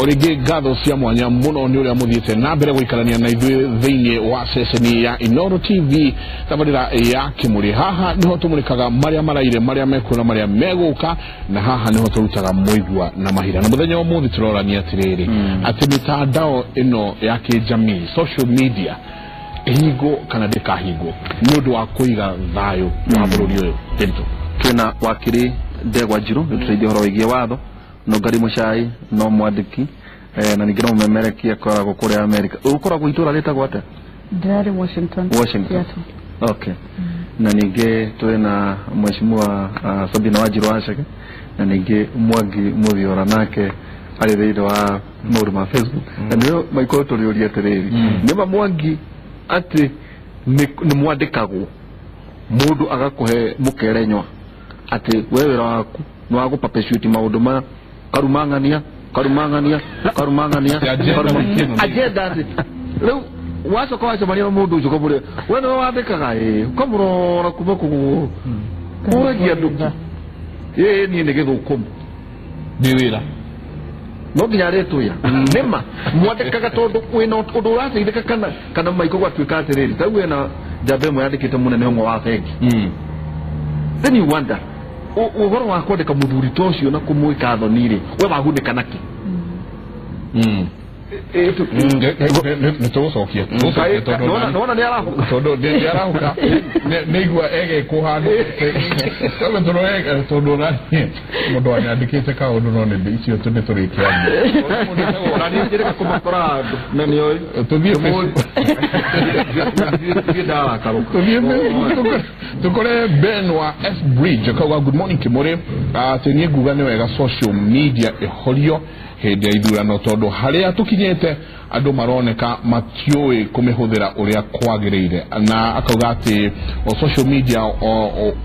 origi gatho cia mwanya muno ni uria muthiete na mbere guikarania na ithuĩ thĩinĩ wa ceceni ya Inooro TV tabarĩra ya Kimuri. Haha niho tumurikaga maria maraire, maria mekuna, maria meguka, na haha niho turutaga muigwa na mahira. Na muthenya ũmũthĩ turorania atirĩrĩ atĩ mitandao ino ya kijamii, social media, hingo kana ndĩkahingwo nĩ ũndũ wa kũiga thayũ wa bũrũri ũyũ. Twina wakiri Ndegwa Njirũ gũtũteithia ũhoro wĩgiĩ watho, no Ngari Mũchai no mwandĩki na ningĩ no mũmemerekia akoragwo kũrĩa Amerika. Ũkoragwo itũra rĩtagwo atĩa? Ndĩrarĩ Washington. Okay. Na ningĩ twina mheshimiwa Sabina Wanjiru Wacheke, na ningĩ Mwangi Mũthiora nake arĩ thĩinĩ wa maũndũ ma Facebook. Na nĩo maikoro tũrĩũria atĩrĩrĩ, nĩma Mwangi atĩ nĩ mwandĩkagwo mũndũ agakũhe mũkerenywa atĩ wewe wĩra waku nĩ wa gũperpetuate maũndũ ma karumangania agenda atĩ rĩu wacoka wacemania na mũndũ ũcio ũkamũrĩa we nĩwe wandĩkaga ũkamũrora kuma kũgũ ũragia andũ niĩ nĩ gĩthũkũmu nĩ wĩra no nginya rĩtũya nĩma mwandĩkaga tondũ wĩna ũndũ ũrateithĩka kana maiko gwatuĩka atĩrĩrĩ ta wĩna njamba ĩmwe yandĩkĩte mũnene ũmwe wa bengi. Then you wonder ũhoro wa kwandĩka mũthuri ta ũcio na kũmwĩka thoni-rĩ we wagunĩka naki? Nĩtũgũcokia nona nĩ arahuka tondũ nĩ arahuka nĩigua egekwo handũ tondũ mũndũ anyandĩkĩte kaũndũ no nĩ icio nĩ tũrĩkĩaria na nĩ njĩrĩka kũmakora andũ na nĩoĩ tukore Ben wa S Bridge akauga good morning Kimuri, atĩ niĩ nguga nĩ wega social media ĩhorio hĩndĩ ya ithurano tondũ harĩa tũkinyĩte andũ maroneka matiũĩ kũmĩhũthĩra ũrĩa kwagĩrĩire. Na akauga atĩ social media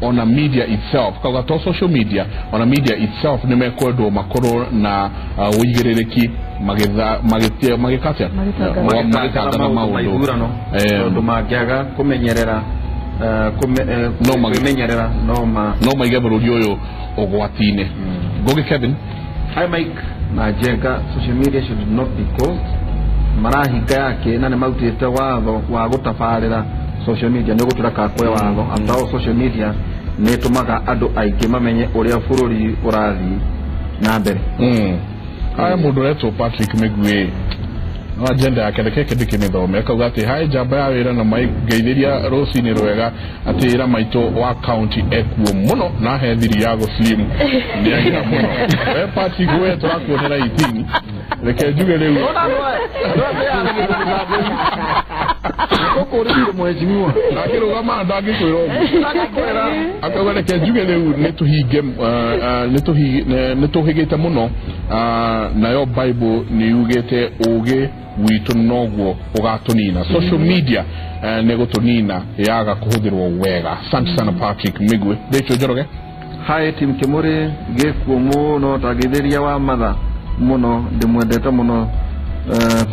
on a media itself, akauga to social media on a media itself nĩ mekwendwo makorwo na ũigĩrĩrĩki magĩkatĩa magĩtangana maũndũ tondũ mangĩaga kũmenyerera no maige bũrũri ũyũ ũgwati-inĩ. Ngogi Kevin. Hi Mike na Jenga, social media should not be closed. Marahinga yake na nĩ marutĩte watho wa gũtabarĩra social media nĩ gũtũraka kwa watho. After all, social media nĩ tũmaga andũ aingĩ mamenye ũrĩa bũrũri ũrathiĩ na mbere. Aya mũndũ retwo Patrick Migwe agenda yake ndeke ndikimithome akauga ati hai njamba ya wĩra na maigeithĩria rũcinĩ rwega atĩ ĩra maitũ wa county ekuo mũno na he thiri ya gũslim nĩ aira mũno we Patrick we tũrakuonera itini reke njuge rĩu ũkũrĩire mheshimiwa ndakĩrũgama ndangĩkwĩra akauga reke njuge rĩu nĩtũhĩgĩte mũno nayo Bible nĩ yugĩte ũgĩ witũ noguo ũgatũnina. Social media nĩ gũtũnina yaga kũhũthĩrwo wega. Asante sana Patrick Migwe. Rachel Njoroge. Hi team Kimuri, gĩkuo mũno tagĩthĩria wa matha mũno ndĩmwendete mũno.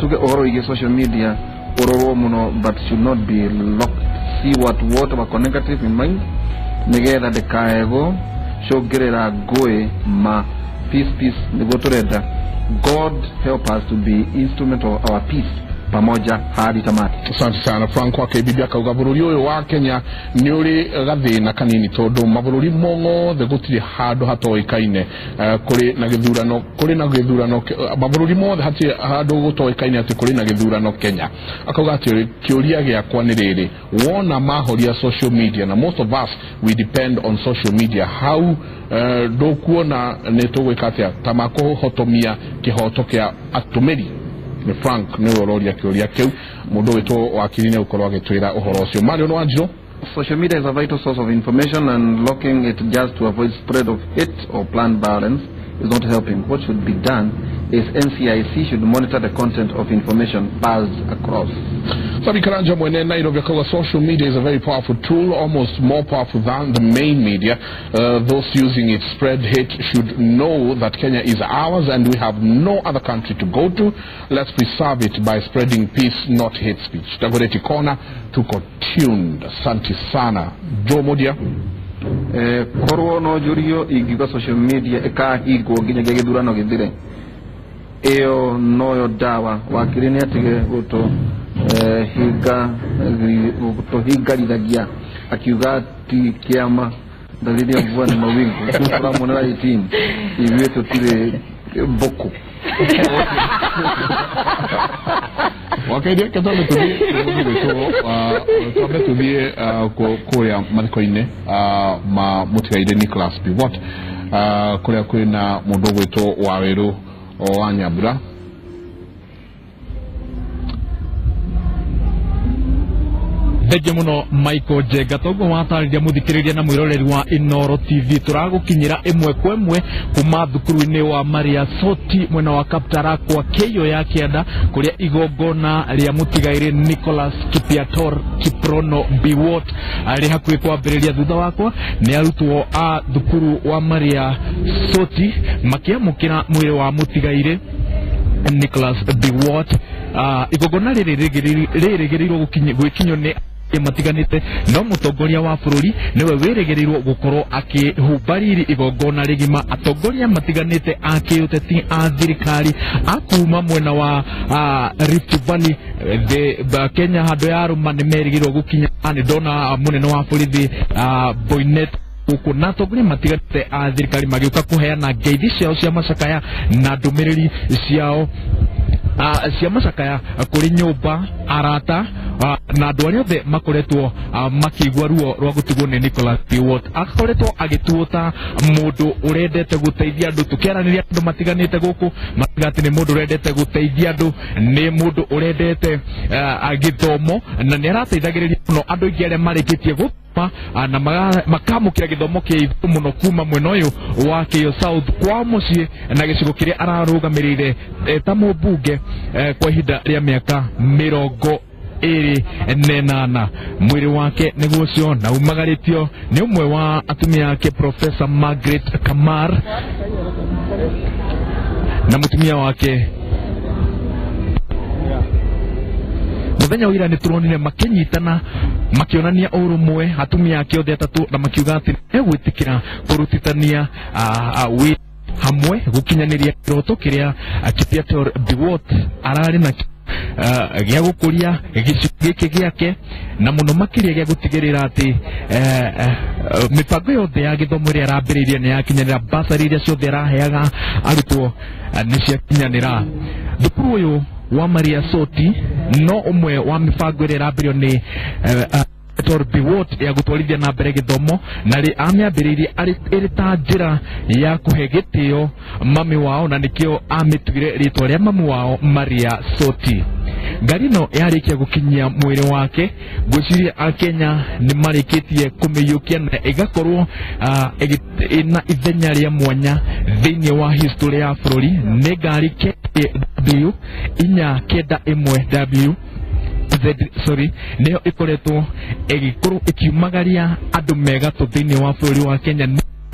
Tuge ũhoro wĩgiĩ social media ũrorwo mũno but should not be locked. See what negative in mind nĩgetha ndĩkaegwo cũngĩrĩra ngũĩ ma peace nĩguo tũrenda. God help us to be instrument of our peace pamoja hadi tamati. Asante sana Frank wake bibi akauga bũrũri ũyũ wa Kenya nĩ ũrĩ gathĩna kanini tondũ mabũrũri mothe gũtirĩ handũ hatoĩkaine kũrĩ na gĩthurano mabũrũri mothe hatirĩ handũ gũtoĩkaine atĩ kũrĩ na gĩthurano Kenya. Akauga atĩ kĩũria gĩakwa nĩ rĩrĩ, wona mahoria social media na most of us we depend on social media, how ndũkuona nĩ tũgwĩka atĩa ta makũhotomia kĩhoto kĩa atũmĩri? Ni Frank nĩ ũroria kĩũria kĩu mũndũ wĩtwo wakiri nĩ ũkorwo agĩtwĩra ũhoro ũcio. Mario Wanjiru. Social media is a vital source of information and locking it just to avoid spread of hate or planned violence is not helping. What should be done is NCIC should monitor the content of information passed across. Sabi Karanja mwene Nairobi akauga social media is a very powerful tool, almost more powerful than the main media. Those using it spread hate should know that Kenya is ours and we have no other country to go to. Let's preserve it by spreading peace, not hate speech. Tagoreti Kona tuko tuned. Asante sana. Joe Modia. Korwo no jurio igiga social media eka higo nginya gĩthurano gĩthire eo noyo dawa wakirini atige guto higarithagia akiuga ti kiama dalili ya mvua ni mawingu kwa mwana 18 hivi tutire boko wakaidi katale tudie kuria marikoine ma mutigaire Nicholas Pivot kuria kwina mundu gwito Waweru wa Nyambura Thege muno Michael Jega togo watariria muthikiriria na mwiroreri wa Inooro TV turagukinyira imwe kwa imwe kuma thukuru-ini wa Maria Soti mwena wa Kaptara kwa keyo ya kianda kuria igongona ria mutigaire Nicholas Kipiator Kiprono Biwot ari hakuhi kwambiriria thutha wakwa ni arutwo a thukuru wa Maria Soti makiamukira mwiri wa mutigaire Nicholas Biwot igongona ririgereirwo gwikinyo ni matiganite no mutongoria wa bururi niwe wiregereirwo gukorwo akihumbariri igongona rigima atongoria matiganite akiuteti a thirikari akuma mwena wa Rift Valley Kenya handu ya ruma ni merigirwo gukinya ni ndona munene wa borithi Boynet uko na atongoria matiganite a thirikari magiuka kuheana ngeithi ciao cia macakaya na ndumiriri ciao cia macakaya kuri nyumba arata na andu aria othe makoretwo makigwa ruo rwa gutigwo ni Nicholas Biwot akoretwo agituota mundu urendete guteithia andu tukiaraniria andu matiganite guku matigati ni mundu urendete guteithia andu ni mundu urendete githomo na ni arateithagiriria muno andu ingi aria marikitie gukuma na makamukira githomo kia ithu muno kuma mwena uyu wa Keyo South kwa mucii na gicigo kiria ararugamirire ta mubunge kwa ihinda ria miaka 28 mwiri wake nigucio na umagaritio ni umwe wa atumia yake Professor Margaret Kamar na mutumia wake muthenya wira ni turonire makinyitana makionania urumwe atumia yake othe atatu na makiuga ati egwitikira kurutithania hamwe gukinyaniria kiroto kiria Kipiator Biwot arari na gya gukuria gicugiki giake na muno makiria gya gutigirira ati mipango yothe ya githomo ria arambiririe ni yakinyanira basari iria ciothe araheaga arutwo ni ciakinyanira thukuru uyu wa Maria Soti no umwe wa mipango iria arambirio ni Kipiator Biwot ya gutwarithia na mbere githomo na ri amiambiririe ari ta njira ya kuhe gitio mami wao na nikio amitwire ritwa ria mami wao Maria Soti Garino yarikia gukinyia mwiri wake gwiciria akenya ni marikitie kumiyukia na igakorwo ina ithenya ria mwanya thiini wa history ya bururi ni ngari KW inya kenda imwe W niyo ikoretwo igikorwo ikiumagaria andu mega thiini wa bururi wa Kenya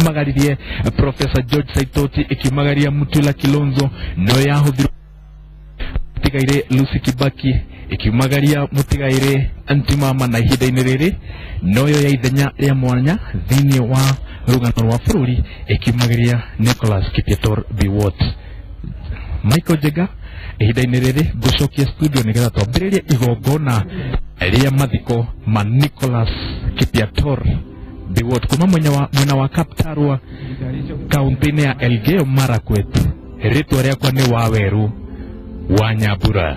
magaririe Professor George Saitoti ikiumagaria Mutula Kilonzo no yahuthirwo mutigaire Lucy Kibaki ikiumagaria mutigaire Antimama na ihinda-ini riri noyo ya ithenya ria mwanya thiini wa rugano rwa bururi ikiumagaria Nicholas Kipiator Biwot. Michael Jega ihinda-ini riri gucokia studio nigetha twambiririe igongona ria mathiko ma Nicholas Kipiator Biwot kuma mwena wa Kaptarwa kaunti-ini ya Elgeyo Marakwet. Ritwa riakwa ni Waweru wa Nyambura.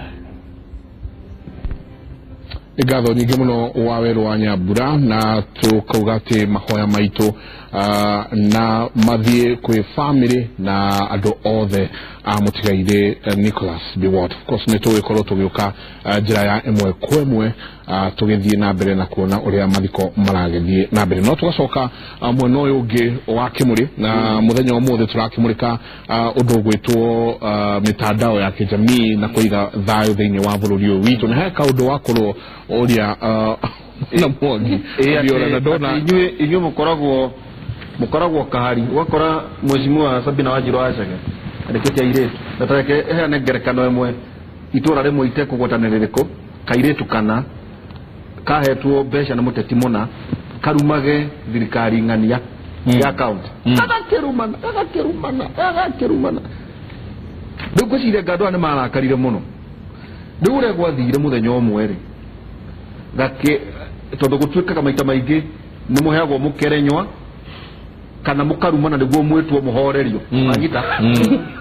Igatho nyingi muno Waweru wa Nyambura na tukauga ati mahoya maitu na mathie kwi family na andu othe mutigaire Nicholas Biwot. Of course ni tugikorwo tugiuka njira ya imwe kwa imwe tugithie na mbere na kuona uria mathiko maragithie na mbere no tugacoka mwena uyu ungi wa Kimuri na muthenya wa muthe turakimurika undu gwitwo mitandao ya kijamii na kuiga thayo thiini wa bururi uyu witu na heka undu wakorwo uria na mwangi ndiora na ndona inyuĩ mukoragwo kahari wakora mheshimiwa Sabina Wanjiru Wachaga areketia iretu ndatareke ehane ngerekano imwe itura rimwe itekugwatanĩrĩrĩkũ kairetu kana kahetwo mbeca na muteti muna karumage thirikari ng'ania ya account agakirumana gwicire ngandwa ni marakarire muno riu ria gwathire muthenya umwe ri gake tondu gutwikaga maita maingi ni muheagwo mukerenywa kana mukarumana niguo mwitwo muhorerio magita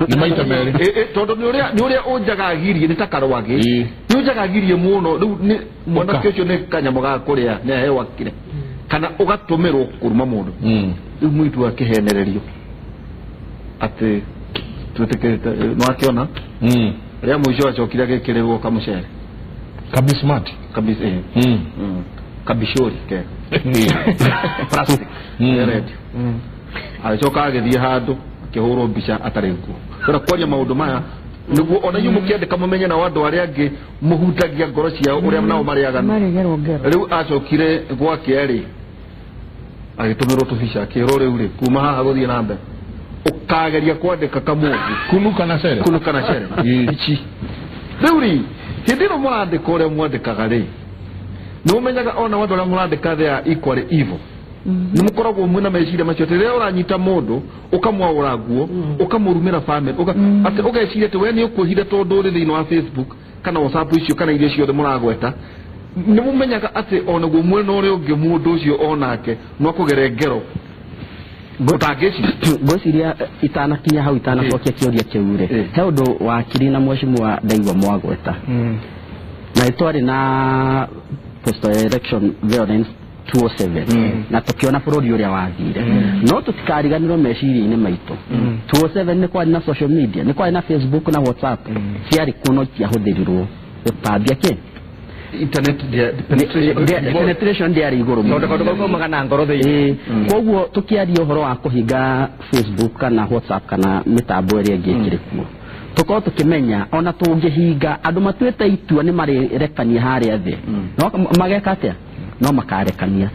ni maita meri tondu ni uria unjagagirie ni takarwagi ni unjagagirie muno riu ni mwana kecio ni kanyamo ga kuria ni hewa kire kana ugatumirwo kuruma mundu riu mwitu akihenererio ati tutikete no akiona ria mwisho acokire agikirerwo kamucere kabismart kabisa kabishori ke plastic red alichoka agithie handu akihurwo mbica atarengu kora kwaria maundu maya niguo ona yu mukiandika mumenye na wandu aria angi muhutagia ngoro ciao uria nao mariaga riu acokire gwake ri agitumirwo tubica akirwo riu ri kuma haha guthie na mbere ukageria kwandika kamungu kunuka na cere ichi riu ri hindiro mwandika uria mwandikaga ri no menyaga ona wandu aria mwandika they are equally evil ni mukoragwo mwina meciria macio tere uranyita mundu ukamwaura guo ukamurumira family ati ugeciria te we ni ukuhire tondu ri thiini wa Facebook kana WhatsApp icio kana irio ciothe muragweta ni mumenyaga ati ona guo mwena uria ungi mundu ucio onake no kugere ngero gwiciria itanakinya hau itanacokia kioria kiure he undu wakiri na mheshimiwa Ndaigwa mwagweta na itwari na post election violence 207 na tukiona bururi uria wathire no tutikariganirwo meciria-ini maitu 207 ni kwari na social media ni kwari na Facebook na WhatsApp ciari kuno ciahuthirirwo utambia ki internet penetration ndiari iguru ndo magana ngoro thei koguo tukiaria uhoro wa kuhinga Facebook kana WhatsApp kana mitambo iria ingikire kuo tuko tukimenya ona tungihinga andu matwete itua ni marirekania haria thi no mageka atia no makarekania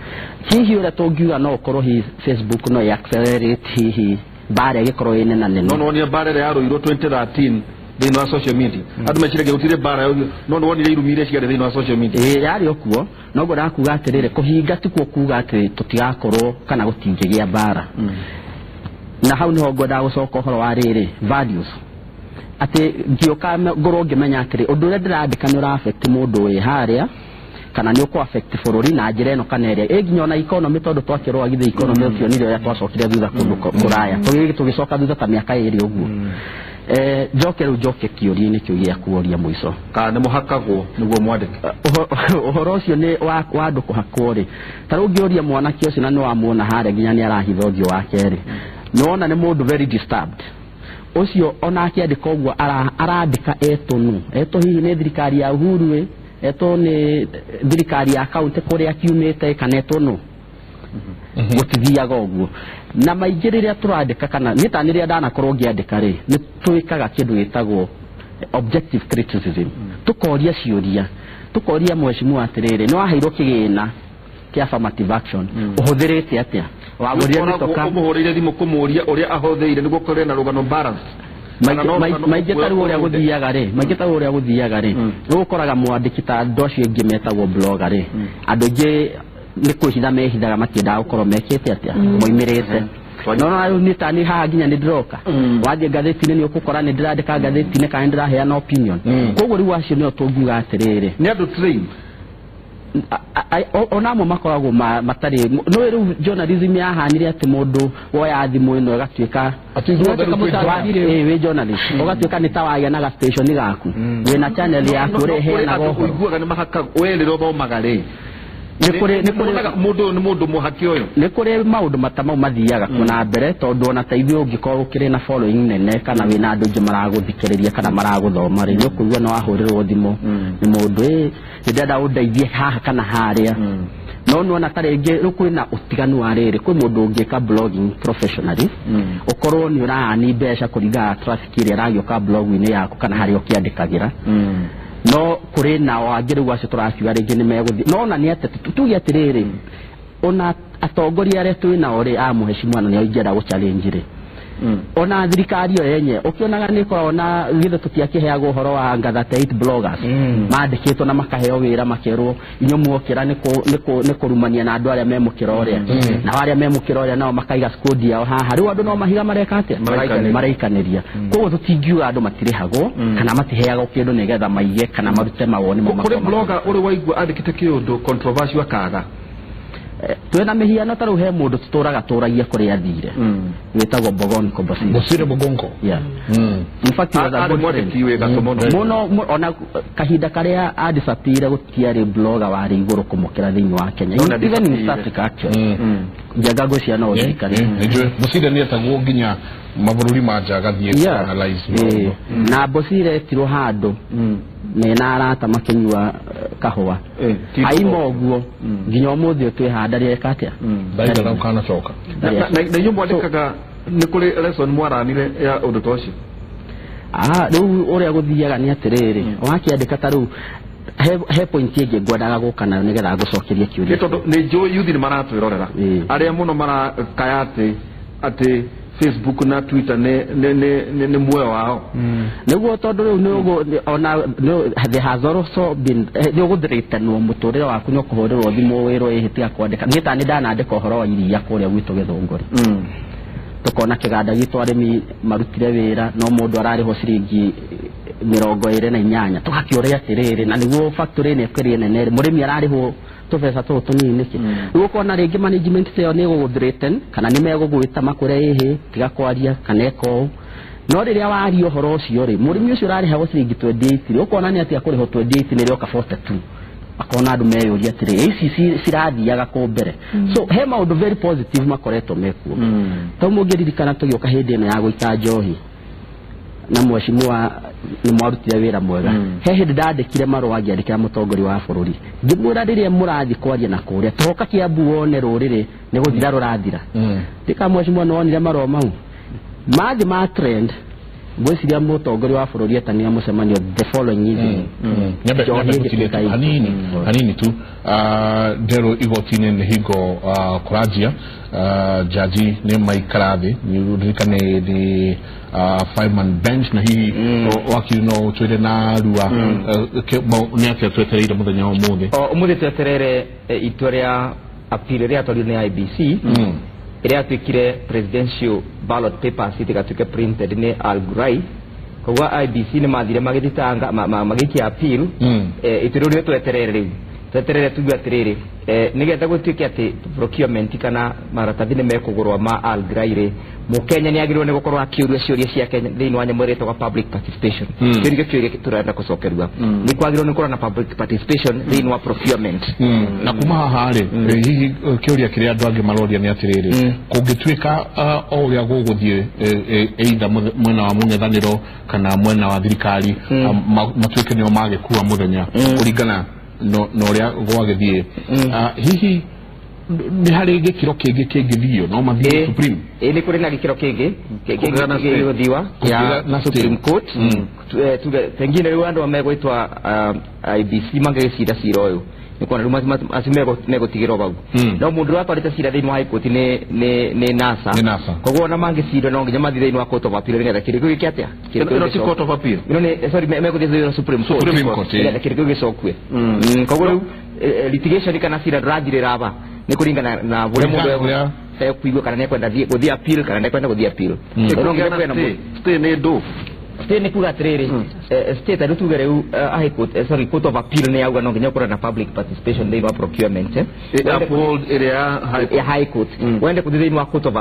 hihi ura tungiuga no ukorwo hi Facebook no accelerate hihi bare gikorwo ine na nene no ni bare ya ruiro 2013 thini wa social media andu mecirage utire bara no wonire irumire ciare thini wa social media yari okuo no go rakuga atirire kuhinga tikuo kuga ati tutigakorwo kana gutingigia bara na hau ni hogo da gucoka uhoro wa riri values ati ngioka ngoro ngimenya atiri undu uria ndirandika ni ura affect mundu wi haria kana ni uko affect bururi na njira eno kana area eginyo na economy tondu twakirwo agithe economy ucio ni ria twacokire thutha kundu kuraya tugicoka thutha ta miaka iri uguo joke kiuria-ini kiu gia kuoria mwico kana muhakagwo niguo mwandike uhoro ucio ni wa andu kuhakwo ri taru ngioria mwanake ucio na ni wamuona hare nginya ni arahitha uthio wake ri nona ni mundu very disturbed ucio ona akiandika uguo arandika etonu hihi ni thirikari ya Uhuru we eto ni thirikari ya kaunti kuria kiumite kana etonu gutithiaga uguo na maingi riria turandika kana ni tani riria ndanakorwo ngiandika ri ni twikaga kindu gitagwo objective criticism tukoria ciuria tukoria mheshimiwa atiriri ni waheirwo kigina kia affirmative action uhuthirite atia wagoria nitoka umuhurire thimu kumuria uria ahotheire niguo kore na rugano balance maingi taru uria guthiaga ri ukoraga mwandiki ta ndocio ingi metagwo blogger ri andu ingi ni kuhitha mehithaga matiendaga gukorwo mekite atia moimirite no ni tani haha nginya ni ndiroka wathie ngatheti-ini ni ukukora ni ndirandika ngatheti-ini kana ndiraheana opinion koguo riu acio nio tungiuga atiriri ni andu train onamo makoragwo matari no riu journalism yahanire ati mundu woya thimu ino igatuika we journalist ugatuika ni tawagia na ga station gaku wina channel yaku reheana goho iguaga ni mahaka werero baumagare mundu muhaki uyu ni kuri maundu matamau mathiaga kuna mbere tondu ona taithio ungikorwo ukiri na following nene kana wina andu ingi maraguthikiriria kana maraguthoma ri ukuigua no ahurirwo thimu ni mundu ndenda undeithie haha kana haria no ona taringi rukuri na utiganu wa riri kwi mundu ungika blogging professionally ukorwo ni urahani mbeca kuriga traffic iria ragioka blog-ini yaku kana haria ukiandikagira no kuri na wagiru wacio turaciuga ringi ni meguthi no na ni ati tuge atiriri ona atongoria aria twina ori a muheshimiwa na ni ingenda gu challenge ri ona thirikari yo yenye ukionaga ni korona githe tutiakiheaga uhoro wa ngathatate bloggers mandikitwo na makaheo wira makerwo inyo muokira ni kurumania na andu aria memukira uria na aria memukira uria nao makaiga squad yao haha riu andu no mahiga marekate maraikaniria koguo tutingiuga andu matirihagwo kana matiheaga kindu nigetha maige kana marute mawoni mo kuri blogger uri waigua andikite kiundu controversial akaga twena mihiano taru he mundu tuturaga turagia kuri athire wetagwo Bogonko Bosire Bogonko in fact muno ona kahinda karia adisapira gutiari blogger wari iguru kumukira thiini wa Kenya even in South Africa actually jagago cia no thikari Bosire ni etagwo nginya mabururi majaga thie analyze na Bosire tiro handu mena arata makinyua kahua aimo guo nginya umuthi twi handaria katia ndaida na kana coka na nyumba ndikaga ni kuri lesson mwaranire ya undu tocio riu uria guthiaga ni atiriri wakiandika taru he point yege ngwendaga gukana nigetha gucokeria kiuria tondu ni jo youth ni maratwirorera aria muno mara kayate ati Facebook na Twitter ne muoyo wao niguo tondu riu ni ona the has also been ni guthiritanwo muturire waku no kuhuriro thimu wiro ihitia kwandika ngita ni ndanandika uhoro wa iria kuria gwitu githunguri tukona kiganda gitu arimi marutire wira no mundu arariho ciringi 28 tugakiuria atiriri na niguo factory ne kwerie nene murimi arariho tubesa tu tunini ki ugo kona ringi management teo ni guthiriten kana ni megugwita makure ihi tiga kwaria kana eko no riria wari uhoro ucio ri murimi ucio rari hawo ciringi 28 ukona ni ati akuriho 28 ni rio ka 42 akona andu meyuria atiri ici cirathiaga ku mbere so he maundu very positive makoretwo mekuo to mungiririkana tugioka hindi ino ya guita njohi na mweshimua ni mwarutire wira mwega he hindi ndandikire marua ngiandikira mutongori wa bururi ngimwira riria murathi kwaria na kuria toka Kiambu wone ruriri ni guthira rurathira tika mweshimua no onire marua mau mathi ma trend gwiciria mutongori wa bururi etania mucemanio the following evening hanini tu dero igotine ni higo kurajia jaji ni maikarathi ni rikane ni 5-man bench na hii wakili no twede na rua ni atia twetereire muthenya umuthi umuthi tweterere itoria appeal ria tori ni IBC iria twikire presidential ballot papers itigatuke printed ni Al-Gurai kogwa IBC ni mathire magithitanga magikia appeal itiruri tweterere riu tweterere tuga atiriri nigetha gutwike ati procurement kana maratathi ni mekugurwa ma Al-Gurai ri mukenya ni agirwo ni gukorwa akiuria ciuria cia Kenya thiini wa nyamureto kwa public participation kingi kiuria turenda gucokerwa ni kwagirwo ni na public participation thiini wa procurement na kuma haha ri hihi kiuria kiria andu angi maroria ni atiriri kungitwika o uria guguthie either mwena wa mungethaniro kana mwena wa thirikari matwike nio magikuwa muthenya kuringana no ria gwagithie hihi ni hari gikiro kingi kingithio no mathie supreme ni kuri na gikiro kingi githiwa na Supreme Court tengine riu andu megwitwa IBC mangecira cira uyu ni kona riu asimego negotigiro bau no mundu atwarite cira thiini wa High Court ni NASA kogwo na mangecira no nginya mathi thiini wa Court of Appeal ngetha kiriku gikiatia kiriku si Court of Appeal ni sorry megothie Supreme Court ngetha kiriku gicokwe kogwo riu litigation kana cira drathirira aba ni kuringana na bure mundu ya kuigwa kana nekwenda guthia appeal kana nekwenda guthia appeal no nginya kwena stay ne do stay ne kuga trere state adu tugereu High Court sorry Court of Appeal ne auga no nginya kura na public participation they were procurement uphold area High Court wende kuthia ni wa Court of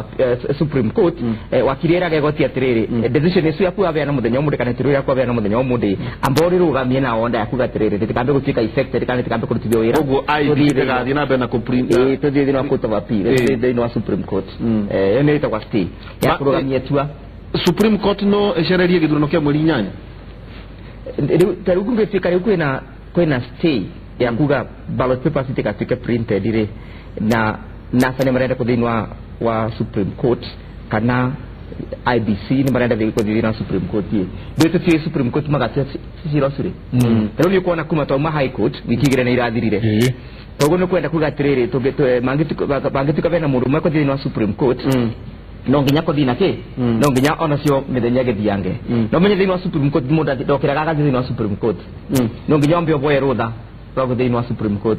Supreme Court wakiriera gegoti atiriri decision isu ya kuwa na muthenya umude kana tirira kwa na muthenya umude ambori rugamie na onda ya kuga atiriri tikambe gutika effect kana tikambe kurutithio wira ogo ID gathi na bena kuprint tuthie ni wa Court of Appeal they no Supreme Court ene ita kwa stay ya kurugamia tua Supreme Court no eshererie githurano kia mweri 8 tarugunge fika kwena stay ya kuga ballot papers itikatuke printed ire na sane marenda kudhinwa wa Supreme Court kana IBC ni marenda kudhinwa Supreme Court ye beto tie Supreme Court magatia sirosuri tero ni kuona kuma to High Court wikigire na irathirire togo no kwenda kuga atiriri mangituka bena mundu mwe kudhinwa Supreme Court no nginya ko dina ke no nginya ona cio mithenya githiange no menye thini wa Supreme Court mundu ndokira gaga thini wa Supreme Court no nginya ombe boye rutha rogo thini wa Supreme Court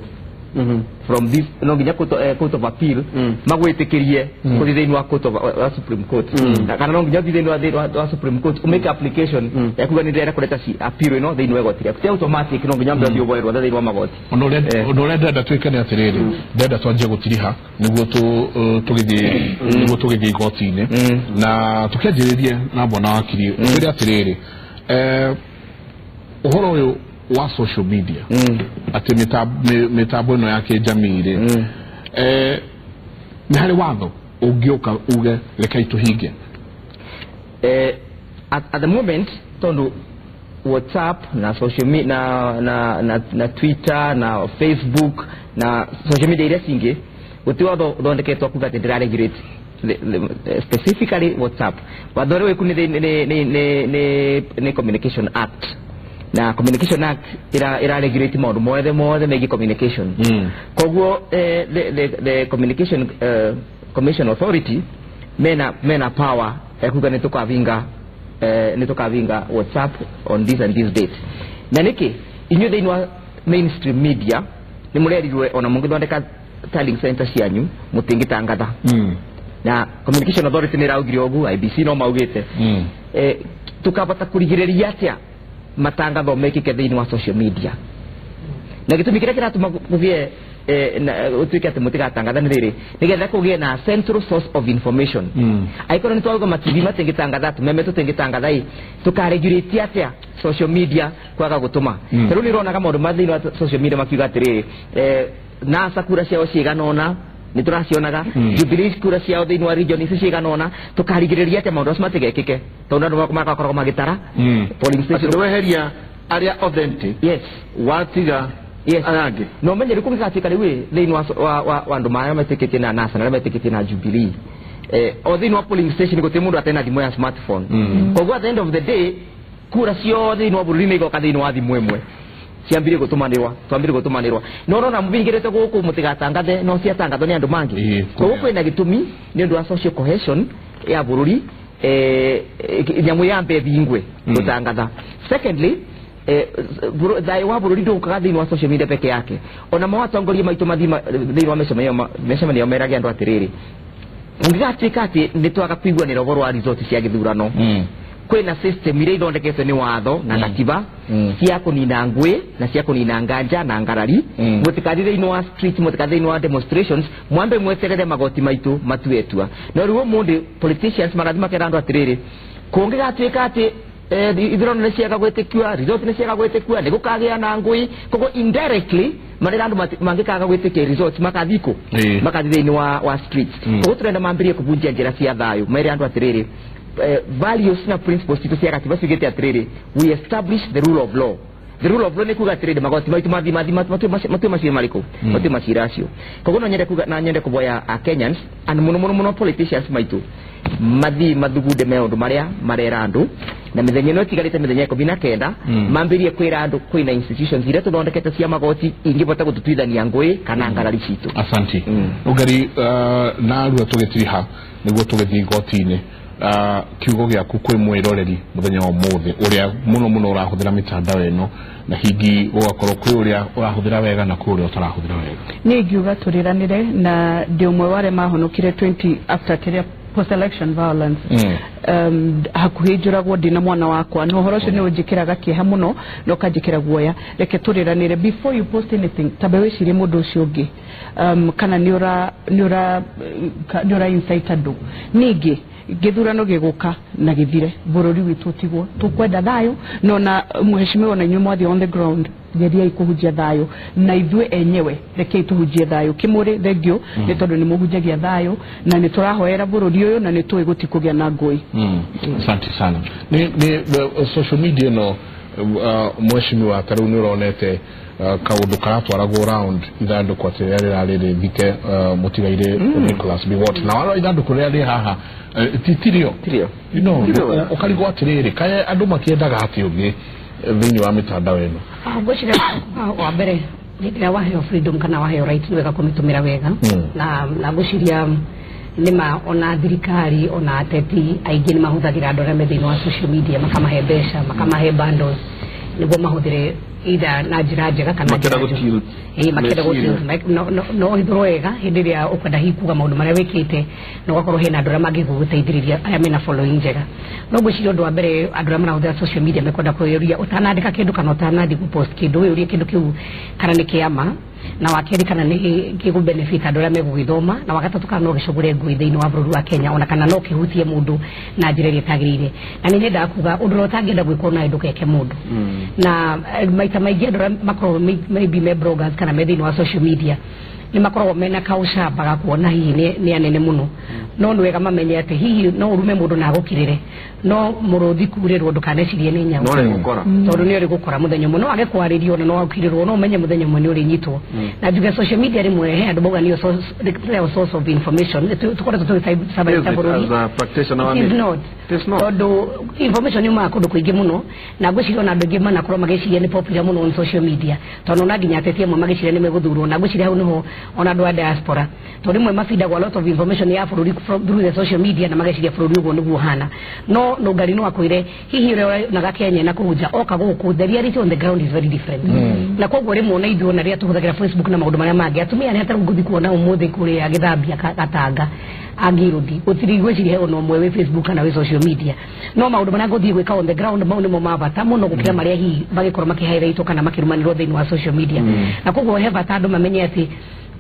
from this no nginya court of appeal magwitikirie ko thini wa court of Supreme Court kana no nginya thini wa Supreme Court make application ya kuga ni ndera kuleta si appeal no thini wa gotire kuti automatic no nginya ombe boye rutha thini wa magoti ono ndenda twikane atiriri ndenda twanje gutiriha niguo tugithie igoti-ini na tukianjiririe na bona wakiri uri atiriri uhoro uyu wa social media ati mitambo ino yake jamii-ri ni hari watho ungioka uge reke tuhinge at the moment tondu WhatsApp na social media na Twitter na Facebook na social media iria cingi utiwa thondeketwo kuga ati ndiraregulate specifically WhatsApp wathore we kuni ne Communication Act na Communication Act ira regulate maundu mothe megi communication koguo the Communication Commission Authority mena power kuga nitukavinga WhatsApp on this and this date na niki inyu thini mainstream media ni murerirwe ona mungithondeka tallying center cianyu mutingitangatha na Communication Authority ni raugire ogu IBC no maugite tukabata kurigiriria atia matangatho mekike thini wa social media na gitumi kira kiratuma kuvie utuike ati mutigatangatha ni riri nigetha kugie na central source of information aikora ni twauga mativi matingitangatha tumeme tutingitangatha tukaregulate atia social media kwaga gutuma riu ni rona kama maundu mathini wa social media makiuga atiriri NASA kura ciao ciganona ni turacionaga Jubilee kura ciao thini wa region ici ciganona tukarigiriria ati maundu acio matigekike tondu andu makakorwo magitara polling station weheria aria authentic yes watiga yes anage no menye riku gikatika riwe thini wa andu maya metikitie na NASA na metikitie na Jubilee o thini wa polling station guti mundu atena thimu ya smartphone koguo at the end of the day kura cio thini wa bururi ni igoka thini wa thimu imwe ciambire gutumanirwa no rona mubingirete guku mutigatangathe no ciatangatho ni andu mangi koguo kwina gitumi ni andu wa social cohesion ya bururi nyamu yambe thingwe gutangatha secondly thai wa bururi ndukaga thini wa social media peke yake ona mawatongoria maitu mathima thini wa mecemania merage andu atiriri ungigatika ati nitwaga kuiguanira uhoro wa resort cia githurano kwina system iria ithondeketwo ni watho na gatiba cia kunina ngui na cia kunina nganja na ngarari mutikathiire ino wa street mutikathiire ino wa demonstrations mwambe mweterere magoti maitu matuetua no riu mundi politicians magathima kera andu atiriri kungigatuika ati ithurano ni ciaga gwitikua resort ni ciaga gwitikua ni gukagia na ngui kogo indirectly marira andu mangikaga gwitikia resort makathiko makathiire ino wa streets kogo turenda mambirie kubunjia njira cia thayu mere andu atiriri values na principles titu cia katiba cigite atiriri we establish the rule of law. The rule of law ni kuga atiriri magoti maitu mathi matu macira mariko matu macira acio koguo no nyende kuga na nyende kuboya a Kenyans and muno politicians maitu mathi mathugunde maundu maria marera andu na mithenya no tigarite mithenya 19 mambirie kwira andu kwina institutions iria tuthondekete cia magoti ingibota gututwithania ngui kana ngarari citu asanti ugari na ruo tugitiriha niguo tugithii igoti-ini kiugo giaku kwi mwiroreri muthenya wa muthi uria muno urahuthira mitandao ino na hingi ugakorwo kwi uria urahuthira wega na kuri utarahuthira wega ni ngiuga turiranire na ndi umwe ware mahonokire 20 after kiria post election violence hakuhijuragwo ndina mwana wakwa no horo cio ni unjikiraga kieha muno no kanjikira guoya reke turiranire before you post anything tabe wicirie mundu ucio ungi kana ni ura incite andu ningi githurano giguka na githire bururi witu tigwo tukwenda thayo no na muheshimiwa na nyumo on the ground geria ikuhujia thayo na ithwe enyewe reke tuhujie thayo Kimuri thengio ni tondu ni muhujagia thayo na ni turahoera bururi uyu na ni tuwe gutikugia na ngui asante sana ni social media no mheshimiwa taru ni uronete kaundu karatwaragwo round ithandu kwa tirari thike mutigaire Nicholas Biwot na wala ithandu kuria ri haha titirio you know ukarigwo atiriri kaya andu makiendaga ati ungi thini wa mitandao ino ngwicira wa mbere ngira waheo freedom kana waheo right wega kumitumira wega na ngwiciria nima ona thirikari ona ateti aingĩ nĩ mahũthagĩra andũ arĩa me thĩinĩ wa social media makamahe mbeca makamahe bundles nĩguo mahũthĩre either na njĩra njega kana makĩra gũtiru makĩra gũtiru no ithoro wega hĩndĩ ĩrĩa ũkwenda hihi kuga maũndũ marĩa wĩkĩte na ũgakorwo hena andũ arĩa mangĩgũteithĩrĩria arĩa mena following njega no ngwĩciria ũndũ wa mbere andũ arĩa marahũthĩra social media mekwenda kwĩyũria ũtanandĩka kĩndũ kana ũtanandĩ gũpost kĩndũ wĩyũrie kĩndũ kĩu kana nĩ kĩama na wakeri kana nĩ gĩgũbenefit andũ arĩa megũgĩthoma na wagatatũ kana no gĩcogore ngui thĩinĩ wa bũrũri wa Kenya ona kana no kĩhutie mũndũ na njĩra ĩrĩa ĩtagĩrĩire na nĩ nyendaga kuga ũndũ ũrĩa ũtangĩenda gwĩkwo na ndũkeke mũndũ na maita maingĩ andũ arĩa makoragwo maybe me bloggers kana me thĩinĩ wa social media nĩ makoragwo mena kaũcamba ga kuona hihi nĩ anene mũno no nĩ wega mamenye atĩ hihi no ũrume mũndũ na agũkirĩre no mũrũthi kurĩrwo ndũkanecirie nĩ nyamũ tondũ nĩ ũrĩ gũkora mũthenya ũmwe no age kwarĩrio na no agũkirĩrwo no ũmenye mũthenya ũmwe nĩ ũrĩ nyitwo na njuge social media rĩmwe he andũ mauga nĩyo source of information tũkoretwo tũgĩcabĩta bũrũri tondũ information yumaga kũndũ kũingĩ mũno na ngwĩciria ona andũ aingĩ manakorwo magĩciria nĩ popular mũno on social media tondũ ona nginya ateti amwe magĩciria nĩ megũthurwo na ngwĩciria hau nĩho ona andũ a diaspora tondũ rĩmwe mafindagwo a lot of information ya bũrũri through the social media na magĩciria bũrũri ũguo nĩguo hana no ngari no akwĩre hihi ũrĩa naga Kenya na kũhunja oka gũkũ the reality on the ground is very different na koguo rĩmwe ona ithuĩ na rĩrĩa tũhũthagĩra Facebook na maũndũ marĩa mangĩ atumia nĩ atarĩ ngũthi kuona ũmũthĩ kũrĩa agĩthambia gatanga agirudi gũtirĩ gwĩciria ona ũmwe wĩ Facebook kana wĩ social media no maũndũ marĩa ngũthiĩ gwĩka on the ground mau nĩmo mabata mũno gũkĩra marĩa hihi bagĩkorwo makĩhighlightwo kana makĩrumanĩrwo thĩinĩ wa social media na koguo he bata andũ mamenye atĩ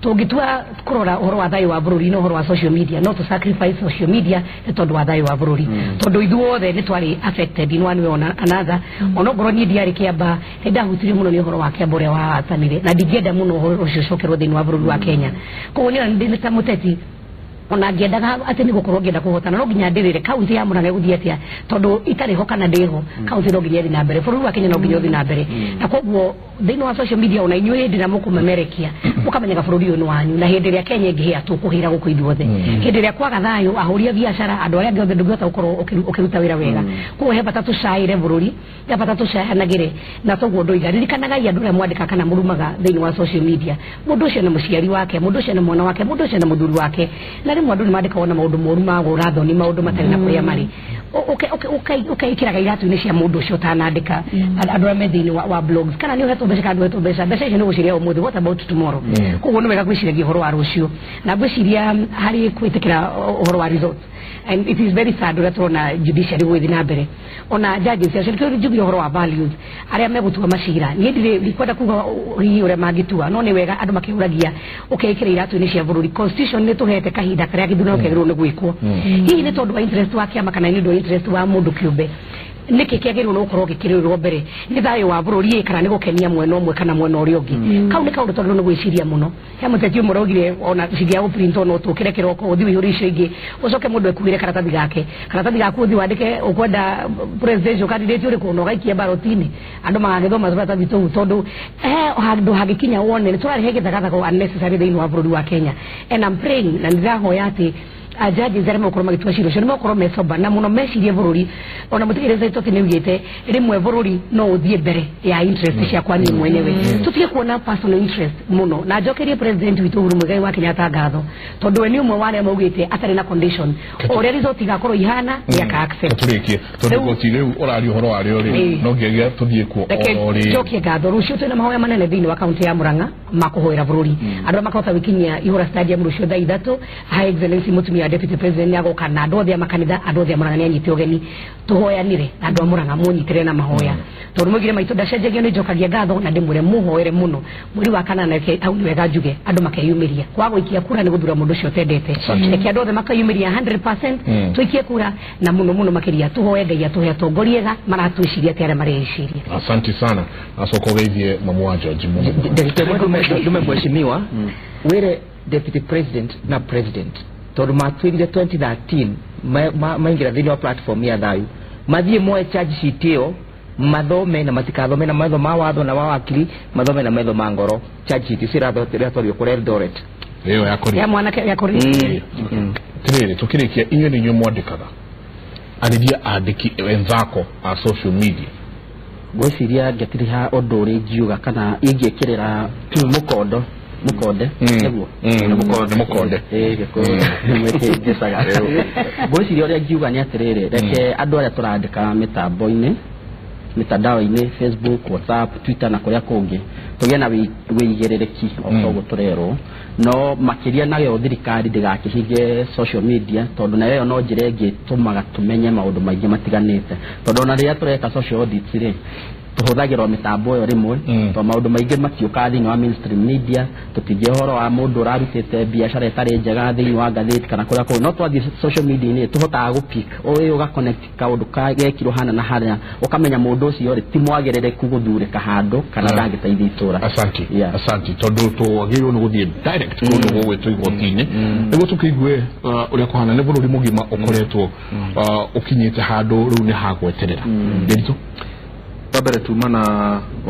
tũngĩtua kũrora ũhoro wa thayũ wa bũrũri na ũhoro wa social media no to sacrifice social media nĩ tondũ wa thayũ wa bũrũri tondũ ithuothe nĩ twarĩ affected in one way or another ona ngorwo niĩ ndiarĩ Kĩamba nĩ ndahutirio mũno nĩ ũhoro wa Kĩamba ũrĩa wahatanire na ndingĩenda mũno ũhoro ũcio ũcokerwo thĩinĩ wa bũrũri wa Kenya koguo niĩ ndĩ ta mũteti ona ngĩendaga atĩ nĩ gũkorwo ngĩenda kũhotana no nginya ndĩrĩre kaunti ya Mũrang'a gũthiĩ atĩa tondũ itarĩ ho kana ndĩho kaunti no nginya ĩthiĩ na mbere bũrũri wa Kenya no nginya ũthiĩ na mbere na koguo thĩinĩ wa social media ona inyuĩ hĩndĩ ĩrĩa mũkũmemerekia mũkamenyaga bũrũri ũyũ nĩ wanyu na hĩndĩ ĩrĩa Kenya ĩngĩhĩa tũkũhĩra gũkũ ithuothe hĩndĩ ĩrĩa kwaga thayũ ahũri a biacara andũ arĩa angĩ othe ndũngĩhota gũkorwo ũkĩruta wĩra wega koguo he bata tũcaĩre bũrũri he bata tũcayanagĩre na toguo ndũiga ririkanagai andũ arĩa mwandĩka kana mũrumaga thĩinĩ wa social media mũndũ ũcio nĩ mũciari wake mũndũ ũcio nĩ mwana wake mũndũ ũcio nĩ mũthuri wake na rĩmwe andũ nĩ mandĩkagwo na maũndũ moru ma gũra thoni maũndũ matarĩ na kũrĩa marĩ ũkaĩkĩraga iratũ-inĩ cia mũndũ ũcio ũtanandĩka andũ arĩa me thĩinĩ wa blogs kana nĩ ũhetwo mbeca kana ndũhetwo mbeca mbeca icio nĩ gũciria ũmũthĩ what about tomorrow koguo nĩ wega gwĩciragia ũhoro wa rũciũ na gwĩciria harĩ kwĩtĩkĩra ũhoro wa results and it is very sad ũrĩa tũrona judiciary gũgĩthiĩ na mbere ona judges acio nĩkĩo njugira ũhoro wa values arĩa megũtua macira niĩ ndikwenda kuga hihi ũrĩa mangĩtua no nĩ wega andũ makĩũragia ũkeĩkĩra iratũ-inĩ cia bũrũri constitution nĩ tũhete kahinda karĩa gĩthurano kĩagĩrĩirwo nĩ gwĩkwo hihi nĩ tondũ wa interest wa kĩama kana nĩ ũndũ wa interest wa mũndũ kĩũmbe nĩkĩ kĩagĩrĩirwo nĩ gũkorwo gĩkĩrĩrwo mbere nĩ thayũ wa bũrũri kana nĩ gũkenia mwena ũmwe kana mwena ũrĩa ũngĩ kau nĩ kaũndũ twagĩrĩirwo nĩ gwĩciria mũno he mũteti ũmwe ũraugire ona cingĩa gũprint ona ũtũkĩre kĩroko ũthiĩ wĩihũrie icio ingĩ ũcoke mũndũ ekuire karatathi gaku ũthiĩ wandĩke ũkwenda presidential candidate ũrĩkũ na ũgaikia baroti-inĩ andũ magagĩthoma tũratathi tũu tondũ handũ hagĩkinya wone nĩ tũrarehe gĩthagathago unnecessary thĩinĩ wa bũrũri wa Kenya and I'm praying na ndĩrahoya atĩ judges arĩa makorwo magĩtua cira ũcio nĩ makorwo mecoba na mũno mecirie bũrũri ona mũtigĩrĩre tũtĩ nĩ ugĩte rĩmwe bũrũri no ũthiĩ mbere ya interest ciakwa niĩ mwenyewe tũtige kuona personal interest mũno na njokerie president witũ Uhuru Muigai wa Kenyatta ngatho tondũ we nĩ ũmwe wa arĩa maugĩte atarĩ na condition ũrĩa result igakorwo ihana nĩ aka accept tũrĩkie tondũ goti rĩu ũrari ũhoro warĩo rĩu no ngĩgĩa tũthiĩ kuo orĩ njokie ngatho rũciũ twĩna mahoya manene thĩinĩ wa kaunti ya Mũrang'a ma kũhoera bũrũri andũ arĩa makahota gũkinyia Ihũra stadium rũciũ thaa 3 High Excellency mũtumia deputy president yagoka na andũ othe makanitha andũ othe Mũrang'a anyite ũgeni tũhoyanire andũ a Mũrang'a mũnyitĩre na mahoya tondũ mũgire maitũ ndacenjagio nĩ njokagia ngatho na ndĩmwĩre mũhoere mũno mweri wa kanana au nĩ wega njuge andũ makeyumĩria kwa gũikia kura nĩ gũthura mũndũ ũcio tendete reke andũ othe makeyumĩria 100% tũikie kura na mũno mũno makĩria tũhoye Ngai atũhe atongoriega maratwĩciria atĩ arĩa mareciria asante sana acoka ũgeithie mamu wa George ndume mheshimiwa were deputy president na president tondũ matwĩrire 2013 maingĩra thĩinĩ wa platform ya thayũ mathiĩ moe charge sheet ĩyo mathome na matikathome na maitho ma watho na wa wakiri mathome na maitho ma ngoro charge sheet ciratwario kũrĩa Eldoret ĩyo ya mwanake yakori tĩrĩrĩ tũkĩrĩkia inyuĩ nĩ inyuĩ mwandĩkaga arĩria andĩki wenzako a social media gwĩciria ngĩtirĩ ha ũndũ ũrĩ ngiuga kana ingĩkĩrĩra mũkondo mukonde neguo mukonde ngesaga gwiciria uria ngiuga ni atiriri reke andu aria turandika mitambo-ini mitandao-ini Facebook, WhatsApp, Twitter na kuria kungi tugie na wiigirereki otogo turero no makiria nayo thirikari ndigakihinge social media tondu nayo no njira ingi tumaga tumenye maundu maingi matiganite tondu na ria tureka social audits ri tuhuthagira mitambo yo rimwe to maundu maingi matiuka thiini wa mainstream media tutingie horo wa mundu urarutite biashara itari njega thiini wa gatheti kana kuria ko no twathi social media ni tuhotaga gupick oyo ga connect kaundu kagekirwo hana na haria ukamenya mundu ucio ri timwagiririku guthurika handu kana ndangiteithia itura. Asante tondu twagirwo ni guthie direct kundu gwe tuigotine niguo tukiigue uria kuhana ni bururi mugima ukoretwo ukinyite handu riu ni hagweterera ndiritu babere tumana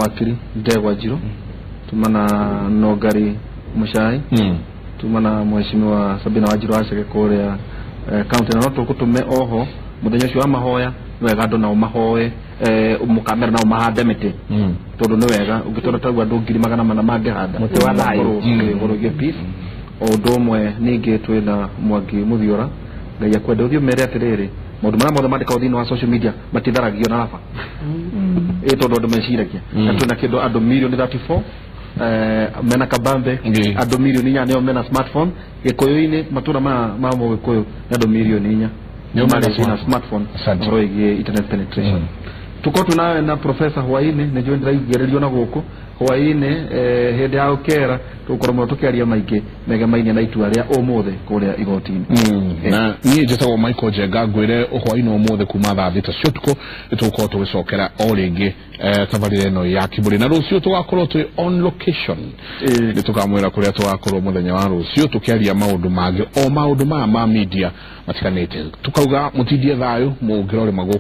wakiri Ndegwa Njiro tumana Nogari Mushai tumana mheshimiwa Sabina Wanjiru aceke kuria county na noto kutume oho muthenya cio mahoya wega andu na mahoe mukamera na mahande miti tondu ni wega ungitora tagwa andu 400 mangihanda muti wa thayu gorogie peace o domwe ningi twina Mwangi Muthiora ngai akwenda uthio mere atiriri maundu maria mothe mandika thiini wa social media matitharagio na raba tondu andu meciragia na twina kindu andu milioni 34 mena kabambe andu milioni 4 nio mena smartphone gikuyu-ini matura ma Gikuyu andu milioni 4 nio mena smartphone roigi internet penetration tuko tunawe na professor Hwaini ne jo ndiraigiririo na guku Hwaini hindi ya ukera tukorwo tukiaria maingi mega mainia na itua ria umuthe kuria igotini na nie jetagwo Michael Njenga ngwire Hwaini umuthe kuma thaa 6 cia utuku tuko tugicokera o ringi tabarire no ya Kimuri na rucio tugakorwo twi on location ni tukamwira kuria tugakorwo muthenya wa rucio tukiaria maundu mangi o maundu ma media matikanite tukauga mutindie thayu mungirore maguku